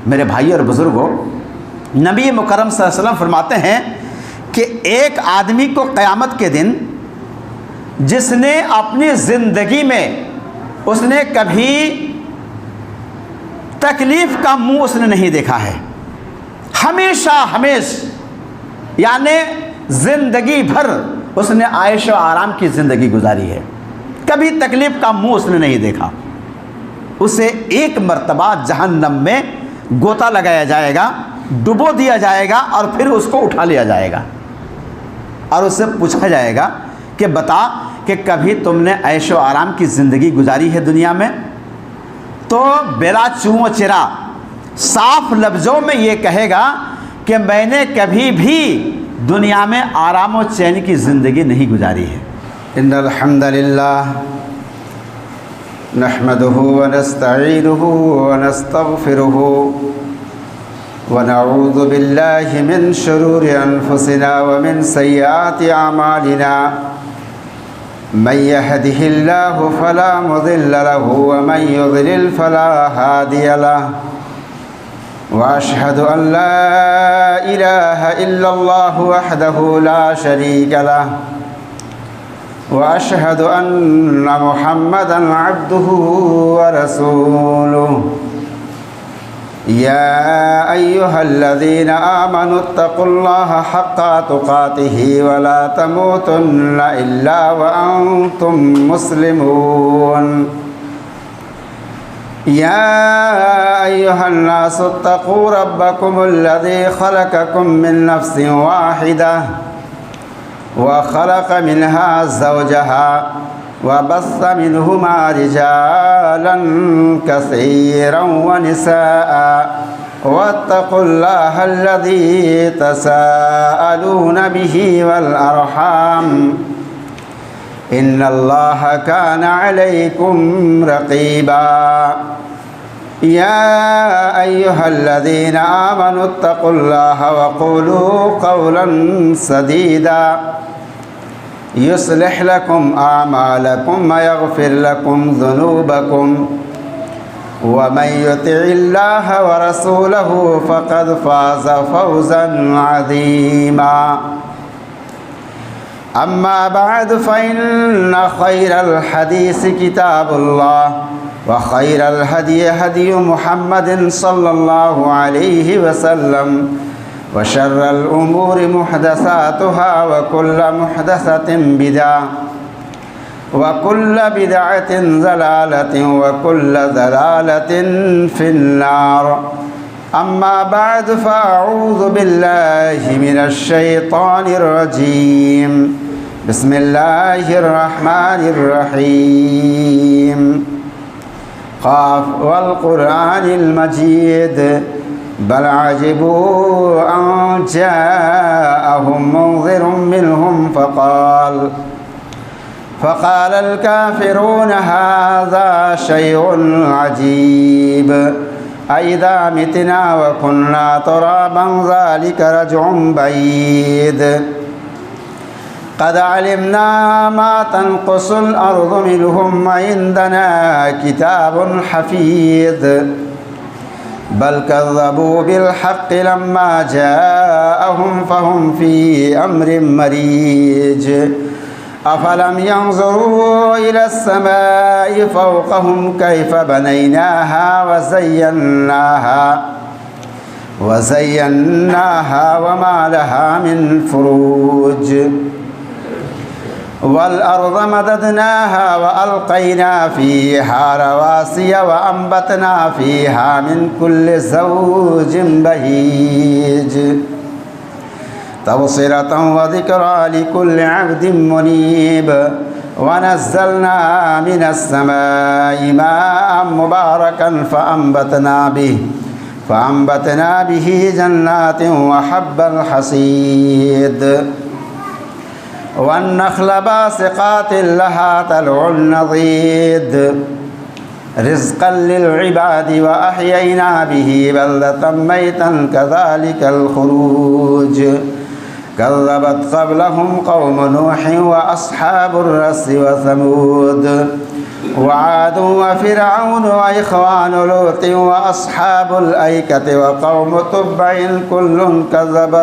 میرے بھائی اور بزرگوں، نبی مکرم صلی اللہ علیہ وسلم فرماتے ہیں کہ ایک آدمی کو قیامت کے دن جس نے اپنی زندگی میں اس نے کبھی تکلیف کا منہ اس نے نہیں دیکھا ہے، ہمیشہ یعنی زندگی بھر اس نے عیش و آرام کی زندگی گزاری ہے، کبھی تکلیف کا منہ اس نے نہیں دیکھا، اسے ایک مرتبہ جہنم میں گوتا لگایا جائے گا، ڈبو دیا جائے گا اور پھر اس کو اٹھا لیا جائے گا اور اس سے پوچھا جائے گا کہ بتا کہ کبھی تم نے عیش و آرام کی زندگی گزاری ہے دنیا میں؟ تو بلا چوں چرا صاف لفظوں میں یہ کہے گا کہ میں نے کبھی بھی دنیا میں آرام و چین کی زندگی نہیں گزاری ہے۔ ان الحمد للہ نحمده ونستعینه ونستغفره ونعوذ باللہ من شرور انفسنا ومن سیئات اعمالنا من يهده الله فلا مضل له ومن يضلل فلا هادي له واشهد ان لا اله الا الله وحده لا شريك له واشهد ان محمدا عبده ورسوله يا ايها الذين امنوا اتقوا الله حق تقاته ولا تموتن الا وانتم مسلمون يا ايها الناس اتقوا ربكم الذي خلقكم من نفس واحده وخلق منها زوجها وبث منهما رجالا كثيرا ونساء واتقوا الله الذي تساءلون به والأرحام إن الله كان عليكم رقيبا يا أيها الذين آمنوا اتقوا الله وقولوا قولا سديدا يصلح لكم أعمالكم ويغفر لكم ذنوبكم ومن يطع الله ورسوله فقد فاز فوزا عظيما أما بعد فإن خير الحديث كتاب الله وخير الهدي هدي محمد صلى الله عليه وسلم وشر الأمور محدثاتها وكل محدثة بدعة وكل بدعة ضلالة وكل ضلالة في النار أما بعد فأعوذ بالله من الشيطان الرجيم بسم الله الرحمن الرحيم قاف والقرآن المجيد بل عجبوا أن جاءهم منذر منهم فقال الكافرون هذا شيء عجيب أإذا متنا وكنا ترابا ذلك رجع بعيد قد علمنا ما تنقص الأرض منهم وعندنا كتاب حفيظ بل كذبوا بالحق لما جاءهم فهم في أمر مريج أفلم ينظروا إلى السماء فوقهم كيف بنيناها وزيناها وما لها من فروج والأرض مددناها وألقينا فيها رواسي وأنبتنا فيها من كل زوج بهيج تبصرة وذكرى لكل عبد منيب ونزلنا من السماء ماء مباركا فأنبتنا به جنات وحب الحصيد والنخل باسقات لها طلع نضيد رزقا للعباد وأحيينا به بلدة ميتا كذلك الخروج كذبت قبلهم قوم نوح وأصحاب الرس وثمود وعاد وفرعون وإخوان لوط وأصحاب الأيكة وقوم تبع كل كذب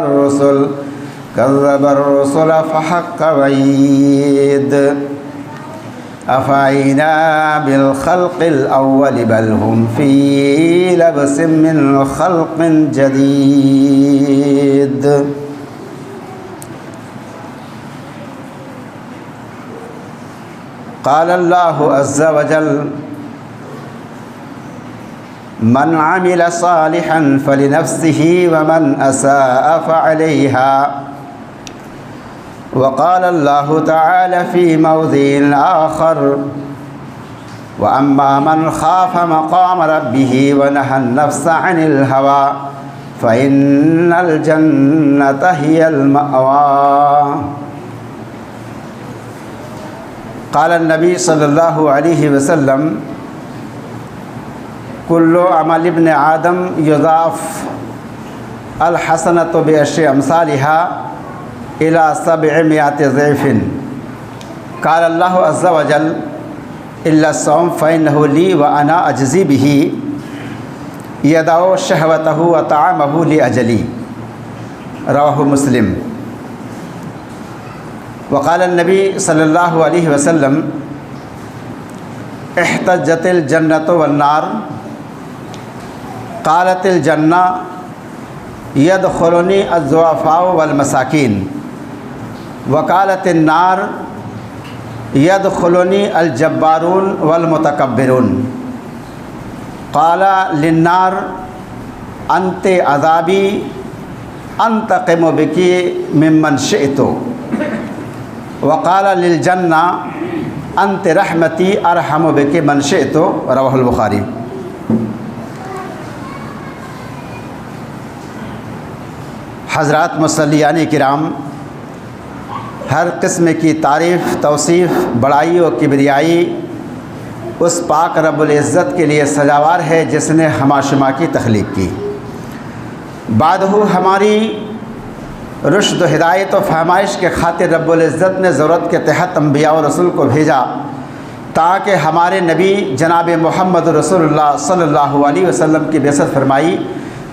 الرسل فحق وعيد أفعينا بالخلق الأول بل هم في لبس من خلق جديد. قال الله عز وجل من عمل صالحا فلنفسه ومن أساء فعليها. وقال الله تعالى في موضع آخر وأما من خاف مقام ربه ونهى النفس عن الهوى فإن الجنة هي المأوى. قال النبي صلى الله عليه وسلم كل عمل ابن آدم يضاعف الحسنة بعشر أمثالها إلى 700 ضعف. قال الله عز وجل إلا الصوم فإنه لي وأنا أجزي به يدع شهوته وطعامه لأجلي. رواه مسلم. وقال النبي صلى الله عليه وسلم احتجت الجنة والنار قالت الجنة يدخلني الضعفاء والمساكين وقالت النار يدخلني الجبارون والمتكبرون. قال للنار أنت عذابي أنتقم بك ممن شئت. وقال للجنة أنت رحمتي أرحم بك من شئت. رواه البخاری. حضرات مصلیان کرام، ہر قسم کی تعریف، توصیف، بڑائی و کبریائی اس پاک رب العزت کے لیے سزاوار ہے جس نے ہما شما کی تخلیق کی. بعدہ ہماری رشد و ہدایت و فہمائش کے خاطر رب العزت نے ضرورت کے تحت انبیاء و رسول کو بھیجا تاکہ ہمارے نبی جناب محمد رسول اللہ صلی اللہ علیہ وسلم کی بعثت فرمائی،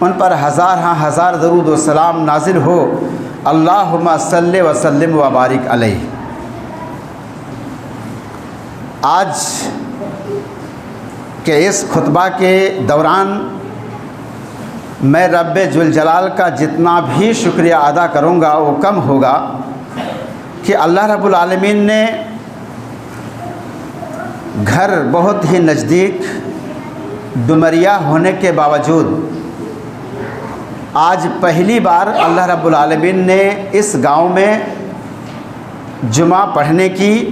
ان پر ہزار درود و سلام نازل ہو. اللہم صلی وسلم و بارک علیہ. آج کے اس خطبہ کے دوران میں رب ذوالجلال کا جتنا بھی شکریہ ادا کروں گا وہ کم ہوگا کہ اللہ رب العالمین نے گھر بہت ہی نزدیک ڈمریا ہونے کے باوجود آج پہلی بار اللہ رب العالمین نے اس گاؤں میں جمعہ پڑھنے کی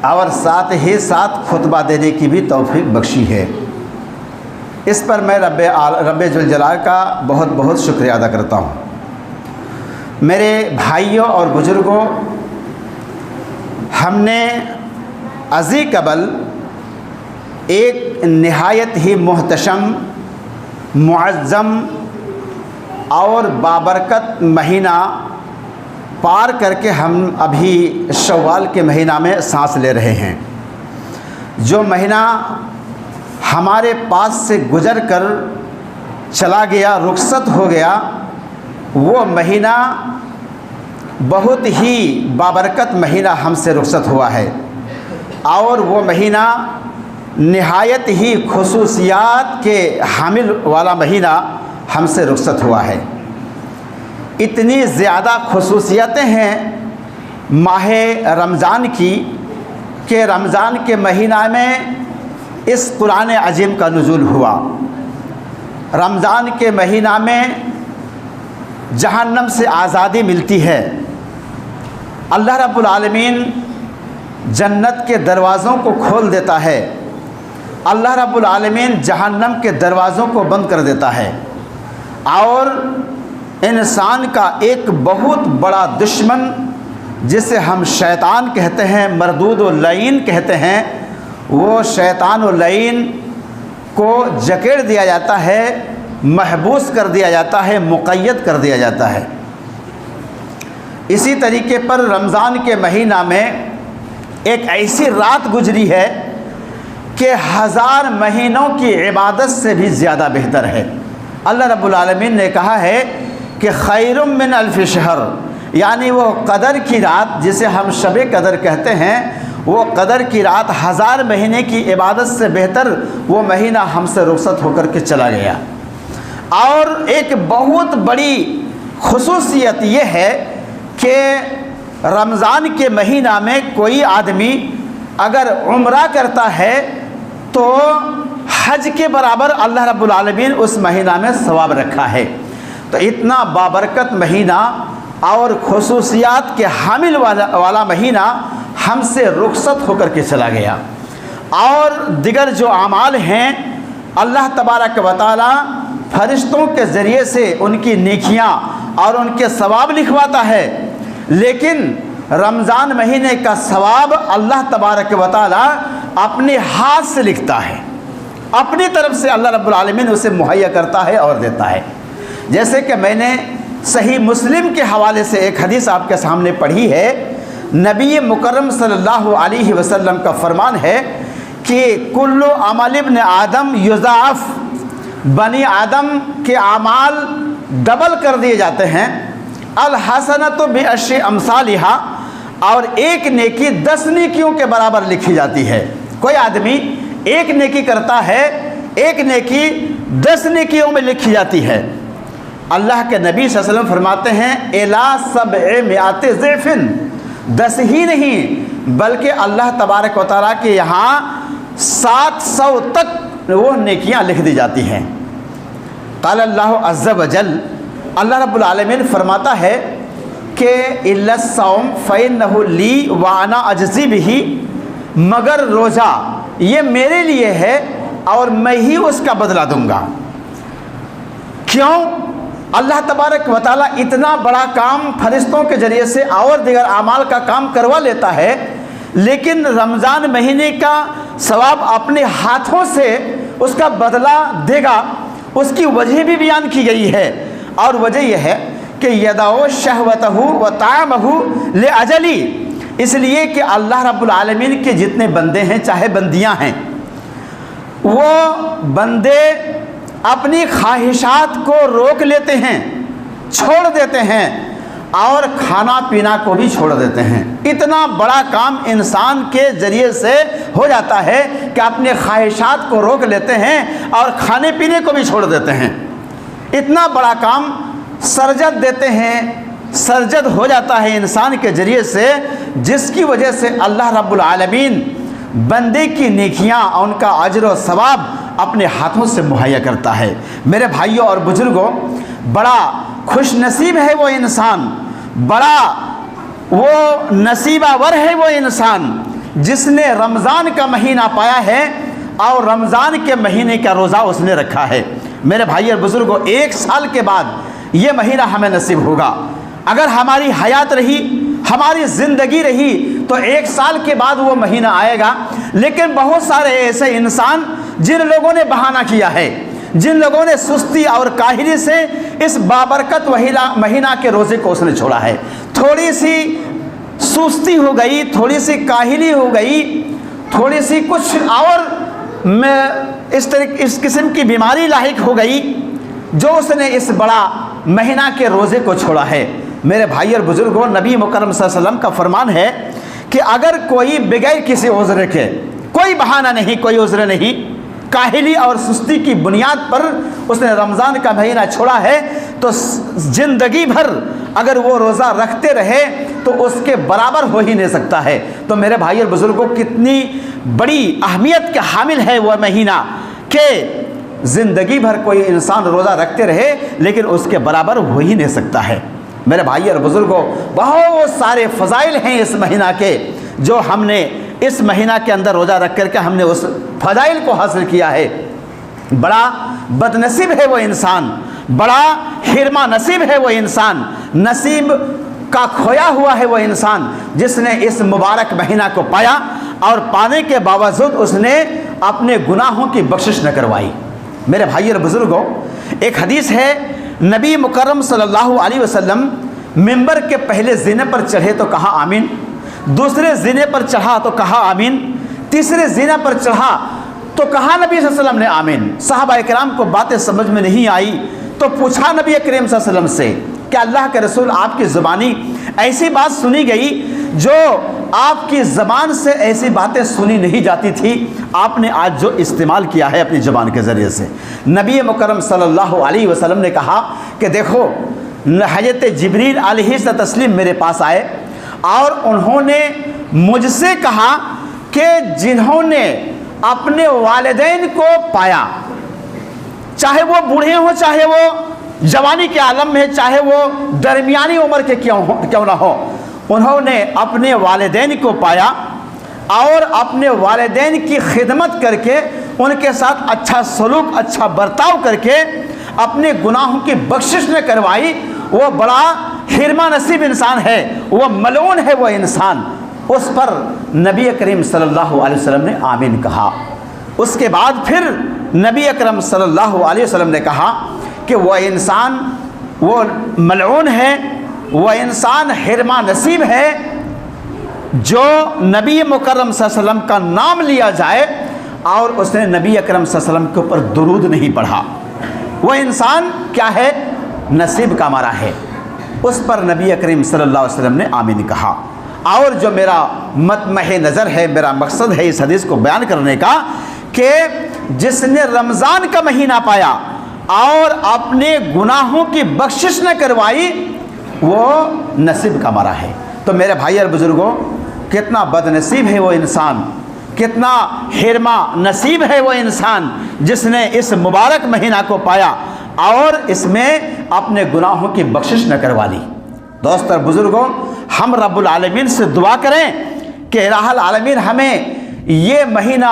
اور ساتھ ہی ساتھ خطبہ دینے کی بھی توفیق بخشی ہے. اس پر میں رب ذوالجلال کا بہت بہت شکریہ ادا کرتا ہوں. میرے بھائیوں اور بزرگوں، ہم نے ازی قبل ایک نہایت ہی محتشم، معظم اور بابرکت مہینہ پار کر کے ہم ابھی شوال کے مہینہ میں سانس لے رہے ہیں. جو مہینہ ہمارے پاس سے گزر کر چلا گیا، رخصت ہو گیا، وہ مہینہ بہت ہی بابرکت مہینہ ہم سے رخصت ہوا ہے، اور وہ مہینہ نہایت ہی خصوصیات کے حامل والا مہینہ ہم سے رخصت ہوا ہے. اتنی زیادہ خصوصیتیں ہیں ماہ رمضان کی کہ رمضان کے مہینہ میں اس قرآن عظیم کا نزول ہوا. رمضان کے مہینہ میں جہنم سے آزادی ملتی ہے. اللہ رب العالمین جنت کے دروازوں کو کھول دیتا ہے، اللہ رب العالمین جہنم کے دروازوں کو بند کر دیتا ہے، اور انسان کا ایک بہت بڑا دشمن جسے ہم شیطان کہتے ہیں، مردود و لعین کہتے ہیں، وہ شیطان و لعین کو جکڑ دیا جاتا ہے، محبوس کر دیا جاتا ہے، مقید کر دیا جاتا ہے. اسی طریقے پر رمضان کے مہینہ میں ایک ایسی رات گزری ہے کہ 1000 مہینوں کی عبادت سے بھی زیادہ بہتر ہے۔ اللہ رب العالمین نے کہا ہے کہ خیر من الف شہر، یعنی وہ قدر کی رات جسے ہم شب قدر کہتے ہیں، وہ قدر کی رات 1000 مہینے کی عبادت سے بہتر وہ مہینہ ہم سے رخصت ہو کر کے چلا گیا۔ اور ایک بہت بڑی خصوصیت یہ ہے کہ رمضان کے مہینہ میں کوئی آدمی اگر عمرہ کرتا ہے تو حج کے برابر اللہ رب العالمین اس مہینہ میں ثواب رکھا ہے۔ تو اتنا بابرکت مہینہ اور خصوصیات کے حامل والا مہینہ ہم سے رخصت ہو کر کے چلا گیا۔ اور دیگر جو اعمال ہیں اللہ تبارک و تعالی فرشتوں کے ذریعے سے ان کی نیکیاں اور ان کے ثواب لکھواتا ہے، لیکن رمضان مہینے کا ثواب اللہ تبارک و تعالی اپنے ہاتھ سے لکھتا ہے، اپنی طرف سے اللہ رب العالمین اسے مہیا کرتا ہے اور دیتا ہے۔ جیسے کہ میں نے صحیح مسلم کے حوالے سے ایک حدیث آپ کے سامنے پڑھی ہے، نبی مکرم صلی اللہ علیہ وسلم کا فرمان ہے کہ کل عمل ابن آدم یضاعف، بنی آدم کے اعمال ڈبل کر دیے جاتے ہیں، الحسنۃ بعشر امثالھا، اور ایک نیکی 10 نیکیوں کے برابر لکھی جاتی ہے۔ کوئی آدمی ایک نیکی کرتا ہے، ایک نیکی 10 نیکیوں میں لکھی جاتی ہے۔ اللہ کے نبی صلی اللہ علیہ وسلم فرماتے ہیں الی 700 ضعف، 10 ہی نہیں بلکہ اللہ تبارک و تعالیٰ کے یہاں 700 تک وہ نیکیاں لکھ دی جاتی ہیں۔ قال اللہ عز وجل، اللہ رب العالمین فرماتا ہے کہ الا الصوم فإنہ لی وانا اجزی بہ، مگر روزہ یہ میرے لیے ہے اور میں ہی اس کا بدلہ دوں گا۔ کیوں؟ اللہ تبارک و تعالیٰ اتنا بڑا کام فرشتوں کے ذریعے سے اور دیگر اعمال کا کام کروا لیتا ہے، لیکن رمضان مہینے کا ثواب اپنے ہاتھوں سے اس کا بدلہ دے گا۔ اس کی وجہ بھی بیان کی گئی ہے، اور وجہ یہ ہے کہ یدعو شہوتہ و طعامہ لاجلی، اس لیے کہ اللہ رب العالمین کے جتنے بندے ہیں چاہے بندیاں ہیں، وہ بندے اپنی خواہشات کو روک لیتے ہیں، چھوڑ دیتے ہیں، اور کھانا پینا کو بھی چھوڑ دیتے ہیں۔ اتنا بڑا کام انسان کے ذریعے سے ہو جاتا ہے کہ اپنے خواہشات کو روک لیتے ہیں اور کھانے پینے کو بھی چھوڑ دیتے ہیں۔ اتنا بڑا کام سرجد دیتے ہیں، سرجد ہو جاتا ہے انسان کے ذریعے سے، جس کی وجہ سے اللہ رب العالمین بندے کی نیکیاں اور ان کا اجر و ثواب اپنے ہاتھوں سے مہیا کرتا ہے۔ میرے بھائیوں اور بزرگوں، بڑا خوش نصیب ہے وہ انسان، بڑا وہ نصیبہ ور ہے وہ انسان جس نے رمضان کا مہینہ پایا ہے اور رمضان کے مہینے کا روزہ اس نے رکھا ہے۔ میرے بھائی اور بزرگوں، 1 سال کے بعد یہ مہینہ ہمیں نصیب ہوگا۔ اگر ہماری حیات رہی، ہماری زندگی رہی، تو 1 سال کے بعد وہ مہینہ آئے گا۔ لیکن بہت سارے ایسے انسان جن لوگوں نے بہانہ کیا ہے، جن لوگوں نے سستی اور کاہلی سے اس بابرکت مہینہ کے روزے کو اس نے چھوڑا ہے، تھوڑی سی سستی ہو گئی، تھوڑی سی کاہلی ہو گئی، تھوڑی سی کچھ اور اس قسم کی بیماری لاحق ہو گئی، جو اس نے اس بڑا مہینہ کے روزے کو چھوڑا ہے۔ میرے بھائی اور بزرگوں، نبی مکرم صلی اللہ علیہ وسلم کا فرمان ہے کہ اگر کوئی بغیر کسی عذر کے، کوئی بہانہ نہیں، کوئی عذر نہیں، کاہلی اور سستی کی بنیاد پر اس نے رمضان کا مہینہ چھوڑا ہے، تو زندگی بھر اگر وہ روزہ رکھتے رہے تو اس کے برابر ہو ہی نہیں سکتا ہے۔ تو میرے بھائی اور بزرگوں، کتنی بڑی اہمیت کا حامل ہے وہ مہینہ کہ زندگی بھر کوئی انسان روزہ رکھتے رہے لیکن اس کے برابر ہو ہی نہیں سکتا ہے۔ میرے بھائی اور بزرگوں، بہت سارے فضائل ہیں اس مہینہ کے، جو ہم نے اس مہینہ کے اندر روزہ رکھ کر کے ہم نے اس فضائل کو حاصل کیا ہے۔ بڑا بد نصیب ہے وہ انسان، بڑا حرمہ نصیب ہے وہ انسان، نصیب کا کھویا ہوا ہے وہ انسان جس نے اس مبارک مہینہ کو پایا اور پانے کے باوجود اس نے اپنے گناہوں کی بخشش نہ کروائی۔ میرے بھائی اور بزرگوں، ایک حدیث ہے، نبی مکرم صلی اللہ علیہ وسلم ممبر کے پہلے زینے پر چڑھے تو کہا آمین، دوسرے زینے پر چڑھا تو کہا آمین، تیسرے زینے پر چڑھا تو کہا نبی صلی اللہ علیہ وسلم نے آمین۔ صحابہ کرام کو باتیں سمجھ میں نہیں آئی تو پوچھا نبی کریم صلی اللہ علیہ وسلم سے کہ اللہ کے رسول آپ کی زبانی ایسی بات سنی گئی جو آپ کی زبان سے ایسی باتیں سنی نہیں جاتی تھی، آپ نے آج جو استعمال کیا ہے اپنی زبان کے ذریعے سے۔ نبی مکرم صلی اللہ علیہ وسلم نے کہا کہ دیکھو حضرت جبریل علیہ السلام میرے پاس آئے اور انہوں نے مجھ سے کہا کہ جنہوں نے اپنے والدین کو پایا، چاہے وہ بوڑھے ہوں چاہے وہ جوانی کے عالم میں، چاہے وہ درمیانی عمر کے کیوں نہ ہو، انہوں نے اپنے والدین کو پایا اور اپنے والدین کی خدمت کر کے ان کے ساتھ اچھا سلوک اچھا برتاؤ کر کے اپنے گناہوں کی بخشش نے کروائی، وہ بڑا حرمہ نصیب انسان ہے، وہ ملعون ہے وہ انسان۔ اس پر نبی کریم صلی اللہ علیہ وسلم نے آمین کہا۔ اس کے بعد پھر نبی اکرم صلی اللہ علیہ وسلم نے کہا کہ وہ انسان وہ ملعون ہے، وہ انسان حرمہ نصیب ہے جو نبی مکرم صلی اللہ علیہ وسلم کا نام لیا جائے اور اس نے نبی اکرم صلی اللہ علیہ وسلم کے اوپر درود نہیں پڑھا، وہ انسان کیا ہے؟ نصیب کا مارا ہے۔ اس پر نبی کریم صلی اللہ علیہ وسلم نے آمین کہا۔ اور جو میرا مطمح نظر ہے، میرا مقصد ہے اس حدیث کو بیان کرنے کا کہ جس نے رمضان کا مہینہ پایا اور اپنے گناہوں کی بخشش نہ کروائی وہ نصیب کا مارا ہے۔ تو میرے بھائی اور بزرگوں، کتنا بد نصیب ہے وہ انسان، کتنا حرمہ نصیب ہے وہ انسان جس نے اس مبارک مہینہ کو پایا اور اس میں اپنے گناہوں کی بخشش نہ کروا لی۔ دوست اور بزرگوں، ہم رب العالمین سے دعا کریں کہ الہ العالمین ہمیں یہ مہینہ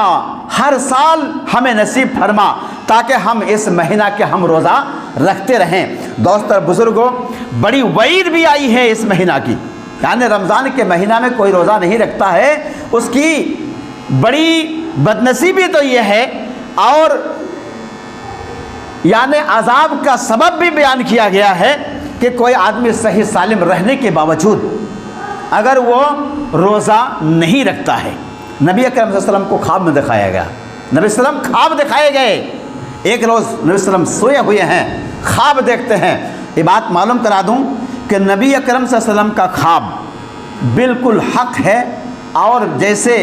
ہر سال ہمیں نصیب فرما تاکہ ہم اس مہینہ کے ہم روزہ رکھتے رہیں۔ دوست اور بزرگوں، بڑی وعید بھی آئی ہے اس مہینہ کی، یعنی رمضان کے مہینہ میں کوئی روزہ نہیں رکھتا ہے اس کی بڑی بدنصیبی تو یہ ہے، اور یعنی عذاب کا سبب بھی بیان کیا گیا ہے کہ کوئی آدمی صحیح سالم رہنے کے باوجود اگر وہ روزہ نہیں رکھتا ہے، نبی اکرم صلی اللہ علیہ وسلم کو خواب میں دکھایا گیا، نبی صلی اللہ علیہ وسلم خواب دکھائے گئے، ایک روز نبی صلی اللہ علیہ وسلم سوئے ہوئے ہیں، خواب دیکھتے ہیں۔ یہ بات معلوم کرا دوں کہ نبی اکرم صلی اللہ علیہ وسلم کا خواب بالکل حق ہے، اور جیسے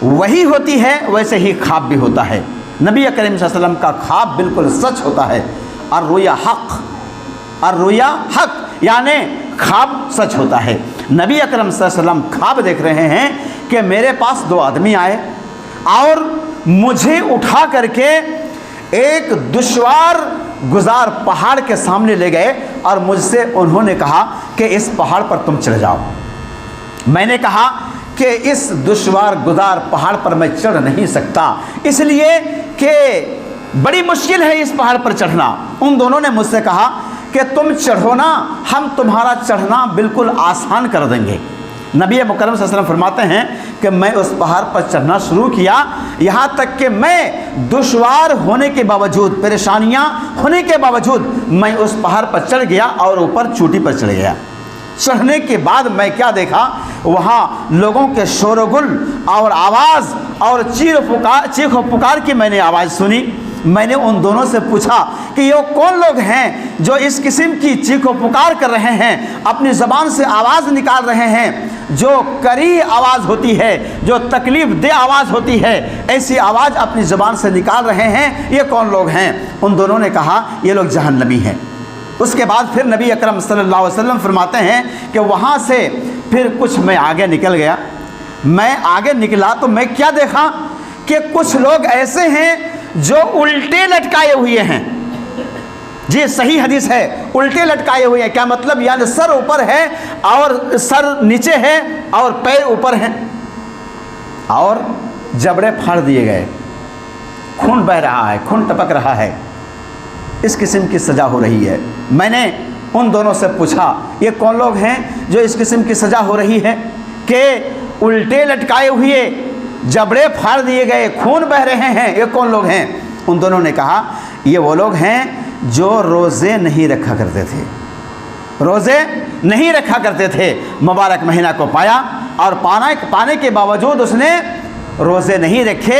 وحی ہوتی ہے ویسے ہی خواب بھی ہوتا ہے۔ نبی کریم صلی اللہ علیہ وسلم کا خواب بالکل سچ ہوتا ہے، اور رویا حق، اور رویا حق یعنی خواب سچ ہوتا ہے۔ نبی اکرم صلی اللہ علیہ وسلم خواب دیکھ رہے ہیں کہ میرے پاس دو آدمی آئے اور مجھے اٹھا کر کے ایک دشوار گزار پہاڑ کے سامنے لے گئے اور مجھ سے انہوں نے کہا کہ اس پہاڑ پر تم چڑھ جاؤ۔ میں نے کہا کہ اس دشوار گزار پہاڑ پر میں چڑھ نہیں سکتا، اس لیے کہ بڑی مشکل ہے اس پہاڑ پر چڑھنا۔ ان دونوں نے مجھ سے کہا کہ تم چڑھو نا، ہم تمہارا چڑھنا بالکل آسان کر دیں گے۔ نبی مکرم صلی اللہ علیہ وسلم فرماتے ہیں کہ میں اس پہاڑ پر چڑھنا شروع کیا، یہاں تک کہ میں دشوار ہونے کے باوجود، پریشانیاں ہونے کے باوجود میں اس پہاڑ پر چڑھ گیا اور اوپر چوٹی پر چڑھ گیا۔ چڑھنے کے بعد میں کیا دیکھا، وہاں لوگوں کے شور و گل اور آواز اور چیخ و پکار کی میں نے آواز سنی۔ میں نے ان دونوں سے پوچھا کہ یہ کون لوگ ہیں جو اس قسم کی چیخ و پکار کر رہے ہیں، اپنی زبان سے آواز نکال رہے ہیں جو کری آواز ہوتی ہے، جو تکلیف دہ آواز ہوتی ہے، ایسی آواز اپنی زبان سے نکال رہے ہیں، یہ کون لوگ ہیں؟ ان دونوں نے کہا یہ لوگ جہنمی ہیں۔ اس کے بعد پھر نبی اکرم صلی اللہ علیہ وسلم فرماتے ہیں کہ وہاں سے پھر کچھ میں آگے نکل گیا۔ میں آگے نکلا تو میں کیا دیکھا کہ کچھ لوگ ایسے ہیں جو الٹے لٹکائے ہوئے ہیں۔ جی صحیح حدیث ہے، الٹے لٹکائے ہوئے ہیں۔ کیا مطلب؟ یعنی سر اوپر ہے اور سر نیچے ہے اور پیر اوپر ہیں، اور جبڑے پھاڑ دیے گئے، خون بہہ رہا ہے، خون ٹپک رہا ہے، اس قسم کی سزا ہو رہی ہے۔ میں نے ان دونوں سے پوچھا یہ کون لوگ ہیں جو اس قسم کی سزا ہو رہی ہے کہ الٹے لٹکائے ہوئے، جبڑے پھاڑ دیے گئے، خون بہہ رہے ہیں، یہ کون لوگ ہیں؟ ان دونوں نے کہا یہ وہ لوگ ہیں جو روزے نہیں رکھا کرتے تھے، روزے نہیں رکھا کرتے تھے، مبارک مہینہ کو پایا اور پانے کے باوجود اس نے روزے نہیں رکھے،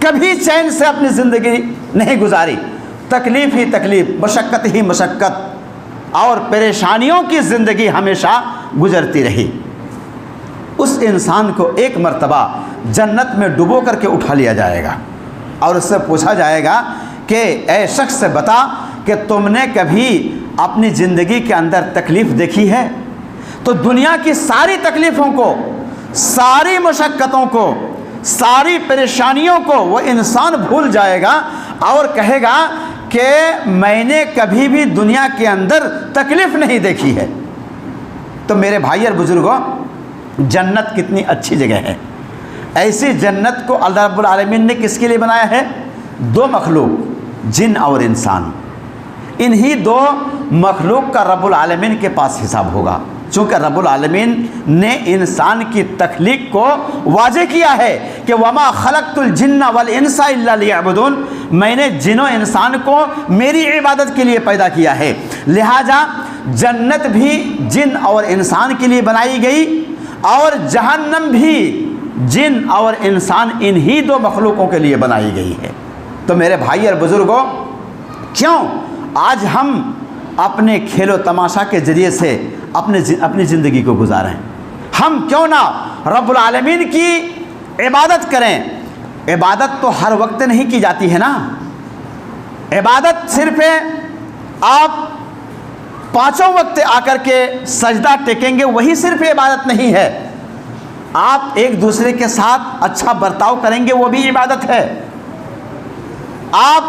کبھی چین سے اپنی زندگی نہیں گزاری، تکلیف ہی تکلیف، مشقت ہی مشقت اور پریشانیوں کی زندگی ہمیشہ گزرتی رہی، اس انسان کو ایک مرتبہ جنت میں ڈبو کر کے اٹھا لیا جائے گا اور اس سے پوچھا جائے گا کہ اے شخص بتا کہ تم نے کبھی اپنی زندگی کے اندر تکلیف دیکھی ہے؟ تو دنیا کی ساری تکلیفوں کو، ساری مشقتوں کو، ساری پریشانیوں کو وہ انسان بھول جائے گا اور کہے گا کہ میں نے کبھی بھی دنیا کے اندر تکلیف نہیں دیکھی ہے۔ تو میرے بھائی اور بزرگوں، جنت کتنی اچھی جگہ ہے۔ ایسی جنت کو اللہ رب العالمین نے کس کے لیے بنایا ہے؟ دو مخلوق، جن اور انسان۔ انہی دو مخلوق کا رب العالمین کے پاس حساب ہوگا، چونکہ رب العالمین نے انسان کی تخلیق کو واضح کیا ہے کہ وما خلقت الجن والانس الا لیعبدون، میں نے جن و انسان کو میری عبادت کے لیے پیدا کیا ہے، لہذا جنت بھی جن اور انسان کے لیے بنائی گئی اور جہنم بھی جن اور انسان انہی دو مخلوقوں کے لیے بنائی گئی ہے۔ تو میرے بھائی اور بزرگوں، کیوں آج ہم اپنے کھیل و تماشا کے ذریعے سے اپنی زندگی کو گزاریں؟ ہم کیوں نہ رب العالمین کی عبادت کریں؟ عبادت تو ہر وقت نہیں کی جاتی ہے نا، عبادت صرف آپ پانچوں وقت آ کر کے سجدہ ٹیکیں گے وہی صرف عبادت نہیں ہے، آپ ایک دوسرے کے ساتھ اچھا برتاؤ کریں گے وہ بھی عبادت ہے، آپ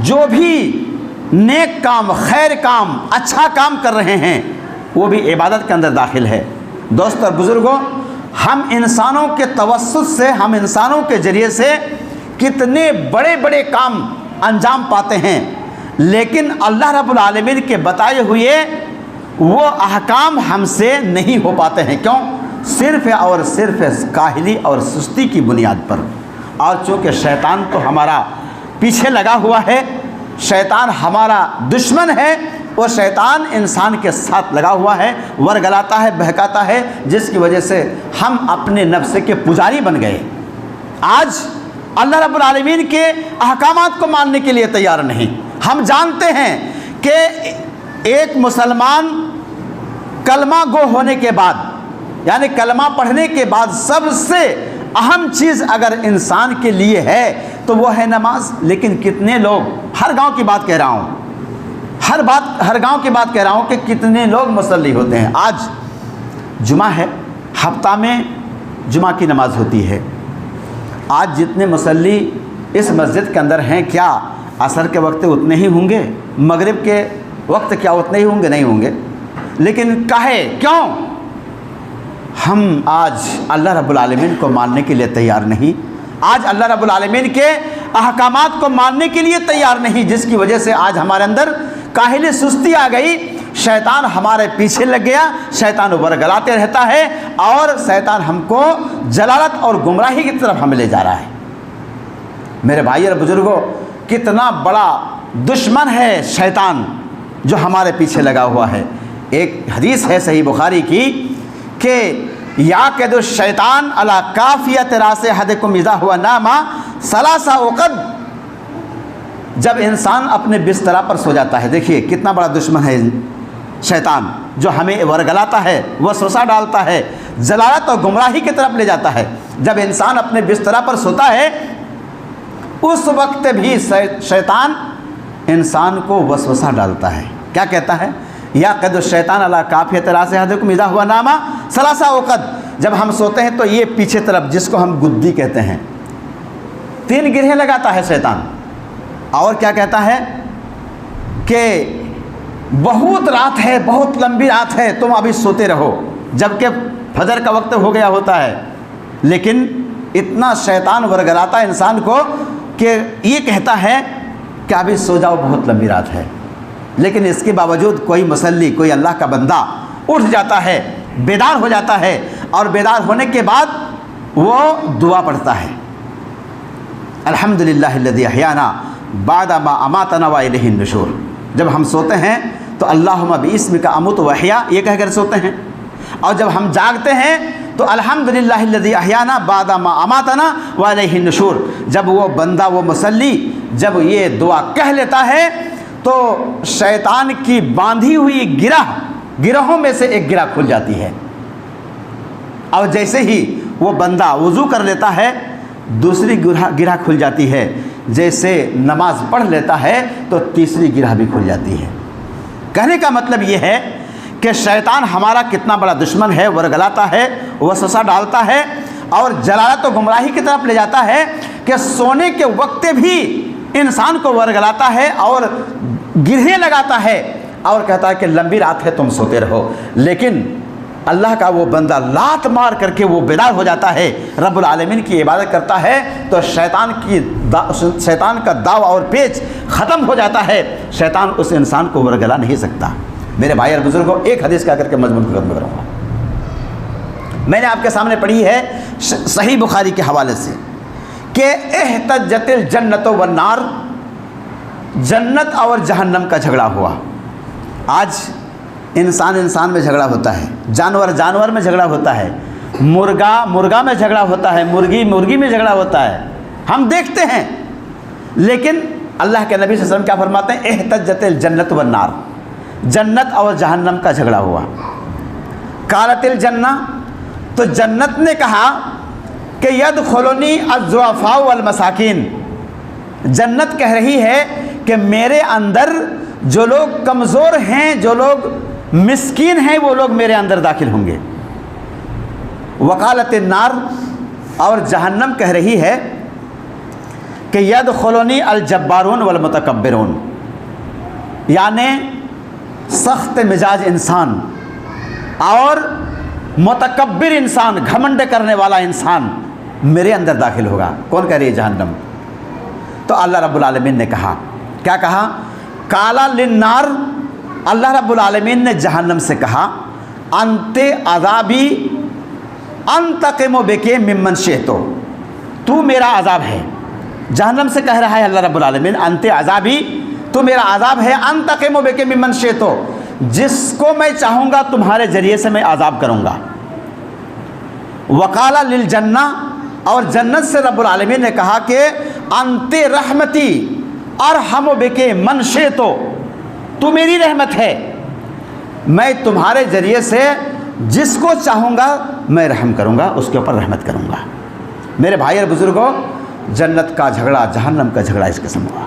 جو بھی نیک کام، خیر کام، اچھا کام کر رہے ہیں وہ بھی عبادت کے اندر داخل ہے۔ دوست اور بزرگوں، ہم انسانوں کے توسط سے، ہم انسانوں کے ذریعے سے کتنے بڑے بڑے کام انجام پاتے ہیں، لیکن اللہ رب العالمین کے بتائے ہوئے وہ احکام ہم سے نہیں ہو پاتے ہیں۔ کیوں؟ صرف اور صرف کاہلی اور سستی کی بنیاد پر۔ اور چونکہ شیطان تو ہمارا پیچھے لگا ہوا ہے، شیطان ہمارا دشمن ہے، وہ شیطان انسان کے ساتھ لگا ہوا ہے، ورگلاتا ہے، بہکاتا ہے، جس کی وجہ سے ہم اپنے نفس کے پجاری بن گئے۔ آج اللہ رب العالمین کے احکامات کو ماننے کے لیے تیار نہیں۔ ہم جانتے ہیں کہ ایک مسلمان کلمہ گو ہونے کے بعد، یعنی کلمہ پڑھنے کے بعد سب سے اہم چیز اگر انسان کے لیے ہے تو وہ ہے نماز۔ لیکن کتنے لوگ، ہر گاؤں کی بات کہہ رہا ہوں، ہر گاؤں کی بات کہہ رہا ہوں کہ کتنے لوگ مصلی ہوتے ہیں۔ آج جمعہ ہے، ہفتہ میں جمعہ کی نماز ہوتی ہے، آج جتنے مصلی اس مسجد کے اندر ہیں کیا عصر کے وقت اتنے ہی ہوں گے؟ مغرب کے وقت کیا اتنے ہی ہوں گے؟ نہیں ہوں گے۔ لیکن کہے کیوں؟ ہم آج اللہ رب العالمین کو ماننے کے لیے تیار نہیں، آج اللہ رب العالمین کے احکامات کو ماننے کے لیے تیار نہیں، جس کی وجہ سے آج ہمارے اندر کاہلی سستی آ گئی، شیطان ہمارے پیچھے لگ گیا، شیطان ورگلاتے رہتا ہے اور شیطان ہم کو جلالت اور گمراہی کی طرف ہمیں لے جا رہا ہے۔ میرے بھائی اور بزرگوں، کتنا بڑا دشمن ہے شیطان جو ہمارے پیچھے لگا ہوا ہے۔ ایک حدیث ہے صحیح بخاری کی کہ یعقد الشیطان علی کافیۃ راس احدکم اذا هو نام ثلاث عقد، جب انسان اپنے بستر پر سو جاتا ہے، دیکھیے کتنا بڑا دشمن ہے شیطان، جو ہمیں ورگلاتا ہے، وسوسہ ڈالتا ہے، جلالت اور گمراہی کی طرف لے جاتا ہے۔ جب انسان اپنے بستر پر سوتا ہے اس وقت بھی شیطان انسان کو وسوسہ ڈالتا ہے۔ کیا کہتا ہے؟ یعقد الشیطان علی کافیۃ راس احدکم اذا هو نام ثلاث عقد، جب ہم سوتے ہیں تو یہ پیچھے طرف، جس کو ہم گدی کہتے ہیں، 3 گرہیں لگاتا ہے شیطان، اور کیا کہتا ہے کہ بہت رات ہے، بہت لمبی رات ہے، تم ابھی سوتے رہو، جبکہ فجر کا وقت ہو گیا ہوتا ہے۔ لیکن اتنا شیطان ورگلاتا ہے انسان کو کہ یہ کہتا ہے کہ ابھی سو جاؤ، بہت لمبی رات ہے۔ لیکن اس کے باوجود کوئی مصلی، کوئی اللہ کا بندہ اٹھ جاتا ہے، بیدار ہو جاتا ہے، اور بیدار ہونے کے بعد وہ دعا پڑھتا ہے، الحمدللہ الذی احیانا بعد ما اماتنا والیہ النشور۔ جب ہم سوتے ہیں تو اللہم باسمک اموت واحیا یہ کہہ کر سوتے ہیں، اور جب ہم جاگتے ہیں تو الحمدللہ الذی احیانا بعد ما اماتنا والیہ النشور، جب وہ بندہ، وہ مصلی جب یہ دعا کہہ لیتا ہے تو شیطان کی باندھی ہوئی گرہوں میں سے ایک گرہ کھل جاتی ہے، اور جیسے ہی وہ بندہ وضو کر لیتا ہے دوسری گرہ کھل جاتی ہے، جیسے نماز پڑھ لیتا ہے تو تیسری گرہ بھی کھل جاتی ہے۔ کہنے کا مطلب یہ ہے کہ شیطان ہمارا کتنا بڑا دشمن ہے، ورگلاتا ہے، وسوسہ ڈالتا ہے اور جلالت و گمراہی کی طرف لے جاتا ہے کہ سونے کے وقت بھی انسان کو ورگلاتا ہے اور گرہیں لگاتا ہے اور کہتا ہے کہ لمبی رات ہے تم سوتے رہو، لیکن اللہ کا وہ بندہ لات مار کر کے وہ بیدار ہو جاتا ہے، رب العالمین کی عبادت کرتا ہے تو شیطان کا داو اور پیچ ختم ہو جاتا ہے، شیطان اس انسان کو ورگلا نہیں سکتا۔ میرے بھائی اور بزرگوں، ایک حدیث کہہ کر کے مضمون کو ختم کروں گا۔ میں نے آپ کے سامنے پڑھی ہے صحیح بخاری کے حوالے سے کہ احتجت الجنت والنار، جنت اور جہنم کا جھگڑا ہوا۔ آج انسان میں جھگڑا ہوتا ہے، جانور میں جھگڑا ہوتا ہے، مرغا میں جھگڑا ہوتا ہے، مرغی میں جھگڑا ہوتا ہے، ہم دیکھتے ہیں۔ لیکن اللہ کے نبی صلی اللہ علیہ وسلم کیا فرماتے ہیں؟ احتجت الجنت والنار، جنت اور جہنم کا جھگڑا ہوا۔ قالت الجنہ، تو جنت نے کہا کہ یدخلنی الضعفاء والمساکین، جنت کہہ رہی ہے کہ میرے اندر جو لوگ کمزور ہیں، جو لوگ مسکین ہیں، وہ لوگ میرے اندر داخل ہوں گے۔ وقالت النار، اور جہنم کہہ رہی ہے کہ یدخلنی الجبارون والمتکبرون، یعنی سخت مزاج انسان اور متکبر انسان، گھمنڈ کرنے والا انسان میرے اندر داخل ہوگا۔ کون کہہ رہی ہے؟ جہنم۔ تو اللہ رب العالمین نے کہا، کیا کہا؟ قالا للنار، اللہ رب العالمین نے جہنم سے کہا انت عذابی انتقم بک ممن شئت، تو میرا عذاب ہے۔ جہنم سے کہہ رہا ہے اللہ رب العالمین انت عذابی، تو میرا عذاب ہے، انتقم بک ممن شئت، جس کو میں چاہوں گا تمہارے ذریعے سے میں عذاب کروں گا۔ وقال للجنہ، اور جنت سے رب العالمین نے کہا کہ انت رحمتی ارحم بک من شئت، تو میری رحمت ہے، میں تمہارے ذریعے سے جس کو چاہوں گا میں رحم کروں گا، اس کے اوپر رحمت کروں گا۔ میرے بھائی اور بزرگوں، جنت کا جھگڑا، جہنم کا جھگڑا اس قسم ہوا۔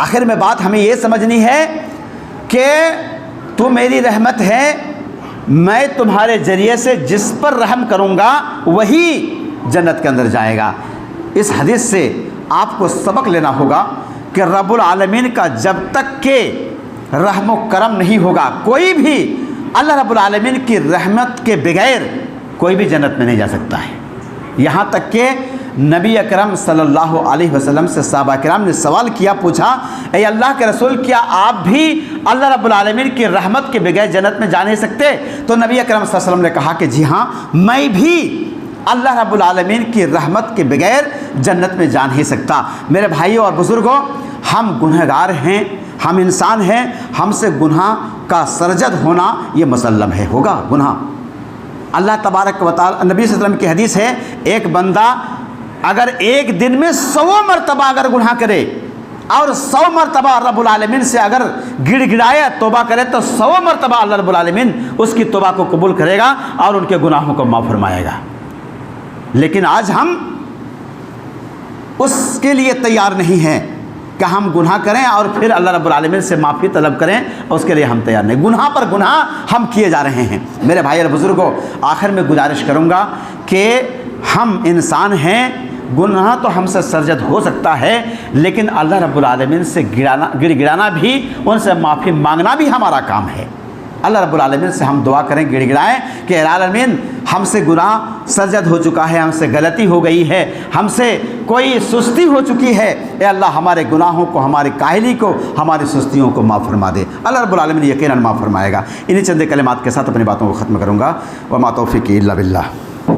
آخر میں بات ہمیں یہ سمجھنی ہے کہ تو میری رحمت ہے، میں تمہارے ذریعے سے جس پر رحم کروں گا وہی جنت کے اندر جائے گا۔ اس حدیث سے آپ کو سبق لینا ہوگا کہ رب العالمین کا جب تک کہ رحم و کرم نہیں ہوگا، کوئی بھی اللہ رب العالمین کی رحمت کے بغیر کوئی بھی جنت میں نہیں جا سکتا ہے۔ یہاں تک کہ نبی اکرم صلی اللہ علیہ وسلم سے صحابہ کرام نے سوال کیا، پوچھا اے اللہ کے رسول، کیا آپ بھی اللہ رب العالمین کی رحمت کے بغیر جنت میں جا نہیں سکتے؟ تو نبی اکرم صلی اللہ علیہ وسلم نے کہا کہ جی ہاں، میں بھی اللہ رب العالمین کی رحمت کے بغیر جنت میں جا نہیں سکتا۔ میرے بھائیوں اور بزرگوں، ہم گنہگار ہیں، ہم انسان ہیں، ہم سے گناہ کا سرزد ہونا یہ مسلم ہے، ہوگا گناہ۔ اللہ تبارک و تعالی، نبی صلی اللہ علیہ وسلم کی حدیث ہے، ایک بندہ اگر ایک دن میں 100 مرتبہ اگر گناہ کرے اور 100 مرتبہ رب العالمین سے اگر گڑ گڑائے توبہ کرے تو 100 مرتبہ اللہ رب العالمین اس کی توبہ کو قبول کرے گا اور ان کے گناہوں کو معاف فرمائے گا۔ لیکن آج ہم اس کے لیے تیار نہیں ہیں کہ ہم گناہ کریں اور پھر اللہ رب العالمین سے معافی طلب کریں، اس کے لیے ہم تیار نہیں۔ گناہ پر گناہ ہم کیے جا رہے ہیں۔ میرے بھائی اور بزرگوں، آخر میں گزارش کروں گا کہ ہم انسان ہیں، گناہ تو ہم سے سرزد ہو سکتا ہے، لیکن اللہ رب العالمین سے گڑ گڑانا بھی، ان سے معافی مانگنا بھی ہمارا کام ہے۔ اللہ رب العالمین سے ہم دعا کریں، گڑ گڑائیں کہ اے العالمین ہم سے گناہ سرزد ہو چکا ہے، ہم سے غلطی ہو گئی ہے، ہم سے کوئی سستی ہو چکی ہے، اے اللہ ہمارے گناہوں کو، ہماری کاہلی کو، ہماری سستیوں کو معاف فرما دے۔ اللہ رب العالمین یقیناً معاف فرمائے گا۔ انہی چند کلمات کے ساتھ اپنی باتوں کو ختم کروں گا۔ وما توفیقی الا باللہ۔